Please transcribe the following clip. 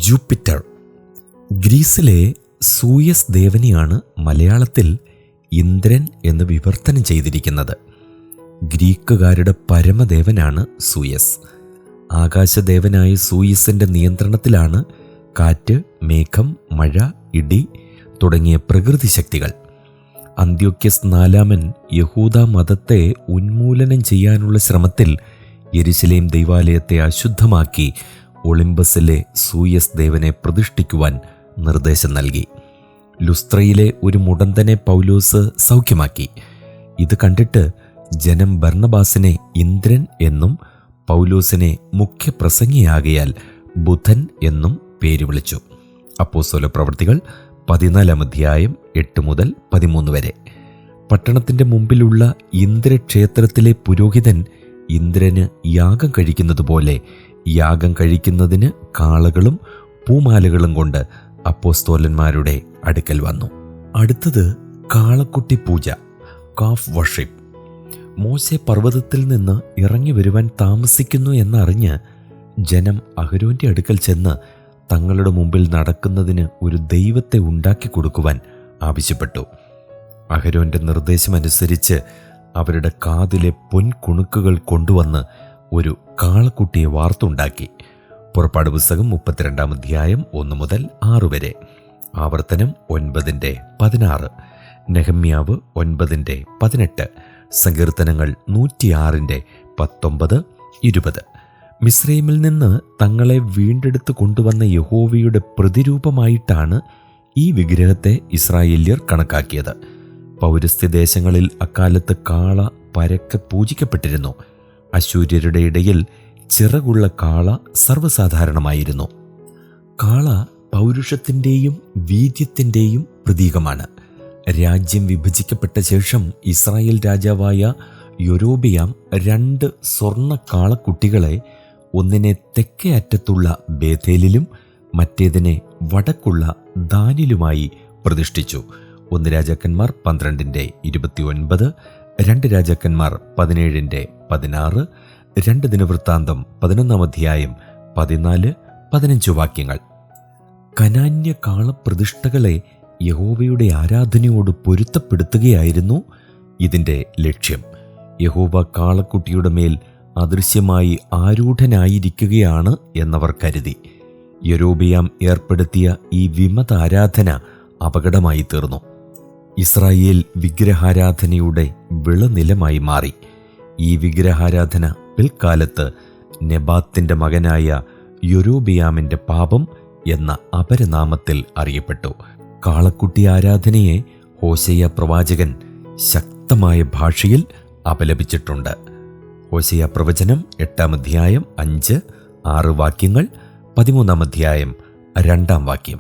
Jupiter. ഗ്രീസിലെ Suez ദേവനെയാണ് മലയാളത്തിൽ ഇന്ദ്രൻ എന്ന് വിവർത്തനം ചെയ്തിരിക്കുന്നത്. ഗ്രീക്കുകാരുടെ പരമദേവനാണ് സൂയസ്. ആകാശദേവനായ സൂയസിൻ്റെ നിയന്ത്രണത്തിലാണ് കാറ്റ്, മേഘം, മഴ, ഇടി തുടങ്ങിയ പ്രകൃതി ശക്തികൾ. അന്ത്യോക്യസ് നാലാമൻ യഹൂദ മതത്തെ ഉന്മൂലനം ചെയ്യാനുള്ള ശ്രമത്തിൽ യെരുശലേം ദൈവാലയത്തെ അശുദ്ധമാക്കി ഒളിമ്പസിലെ സൂയസ് ദേവനെ പ്രതിഷ്ഠിക്കുവാൻ നിർദ്ദേശം നൽകി. ലുസ്ത്രയിലെ ഒരു മുടന്തനെ പൗലോസ് സൗഖ്യമാക്കി. ഇത് കണ്ടിട്ട് ജനം ബർണബാസിനെ ഇന്ദ്രൻ എന്നും പൗലോസിനെ മുഖ്യപ്രസംഗിയാകയാൽ ബുധൻ എന്നും പേര് വിളിച്ചു. അപ്പോസ്തലപ്രവൃത്തികൾ 14-ാം അധ്യായം 8 മുതൽ 13 വരെ. പട്ടണത്തിൻ്റെ മുമ്പിലുള്ള ഇന്ദ്രക്ഷേത്രത്തിലെ പുരോഹിതൻ ഇന്ദ്രന് യാഗം കഴിക്കുന്നത് പോലെ യാഗം കഴിക്കുന്നതിന് കാളകളും പൂമാലകളും കൊണ്ട് അപ്പോസ്തോലന്മാരുടെ അടുക്കൽ വന്നു. അടുത്തത് കാളക്കുട്ടി പൂജ, കാഫ് വർഷിപ്പ്. മോശെ പർവ്വതത്തിൽ നിന്ന് ഇറങ്ങി വരുവാൻ താമസിക്കുന്നു എന്നറിഞ്ഞ് ജനം അഹരോന്റെ അടുക്കൽ ചെന്ന് തങ്ങളുടെ മുമ്പിൽ നടക്കുന്നതിന് ഒരു ദൈവത്തെ ഉണ്ടാക്കി കൊടുക്കുവാൻ ആവശ്യപ്പെട്ടു. അഹരോന്റെ നിർദ്ദേശമനുസരിച്ച് അവരുടെ കാതിലെ പൊൻകുണുക്കുകൾ കൊണ്ടുവന്ന് ഒരു കാളക്കുട്ടിയെ വാർത്തുണ്ടാക്കി. പുറപ്പാട് പുസ്തകം 32-ാം അധ്യായം 1 മുതൽ 6 വരെ. ആവർത്തനം 9-16, നെഹമ്യാവ് 9-18, സങ്കീർത്തനങ്ങൾ 106-19, 20. മിസ്രൈമിൽ നിന്ന് തങ്ങളെ വീണ്ടെടുത്ത് കൊണ്ടുവന്ന യഹോവയുടെ പ്രതിരൂപമായിട്ടാണ് ഈ വിഗ്രഹത്തെ ഇസ്രായേല്യർ കണക്കാക്കിയത്. പൗരസ്ത്യദേശങ്ങളിൽ അക്കാലത്ത് കാള പരക്കെ പൂജിക്കപ്പെട്ടിരുന്നു. അശൂര്യരുടെ ഇടയിൽ ചിറകുള്ള കാള സർവ്വസാധാരണമായിരുന്നു. കാള പൗരുഷത്തിൻ്റെയും വീര്യത്തിൻ്റെയും പ്രതീകമാണ്. രാജ്യം വിഭജിക്കപ്പെട്ട ശേഷം ഇസ്രായേൽ രാജാവായ യൊരോബിയാം 2 സ്വർണ്ണ കാളക്കുട്ടികളെ ഒന്നിനെ തെക്കേ അറ്റത്തുള്ള ബേഥേലിലും മറ്റേതിനെ വടക്കുള്ള ദാനിലുമായി പ്രതിഷ്ഠിച്ചു. 1 രാജാക്കന്മാർ 12-29, 2 രാജാക്കന്മാർ 17-16, 2 ദിനവൃത്താന്തം 11-ാം അധ്യായം 14-15 വാക്യങ്ങൾ. കനാന്യ കാളപ്രതിഷ്ഠകളെ യഹോവയുടെ ആരാധനയോട് പൊരുത്തപ്പെടുത്തുകയായിരുന്നു ഇതിൻ്റെ ലക്ഷ്യം. യഹോവ കാളക്കുട്ടിയുടെ മേൽ അദൃശ്യമായി ആരൂഢനായിരിക്കുകയാണ് എന്നവർ കരുതി. യൊരോബിയാം ഏർപ്പെടുത്തിയ ഈ വിമത ആരാധന അപകടമായി തീർന്നു. ഇസ്രായേൽ വിഗ്രഹാരാധനയുടെ വിളനിലമായി മാറി. ഈ വിഗ്രഹാരാധന പിൽക്കാലത്ത് നെബാത്തിൻ്റെ മകനായ യൊരോബിയാമിൻ്റെ പാപം എന്ന അപരനാമത്തിൽ അറിയപ്പെട്ടു. കാളക്കുട്ടി ആരാധനയെ ഹോശേയ പ്രവാചകൻ ശക്തമായ ഭാഷയിൽ അപലപിച്ചിട്ടുണ്ട്. ഹോശേയ പ്രവചനം 8-ാം അധ്യായം 5-6 വാക്യങ്ങൾ, 13-ാം അധ്യായം 2-ാം വാക്യം.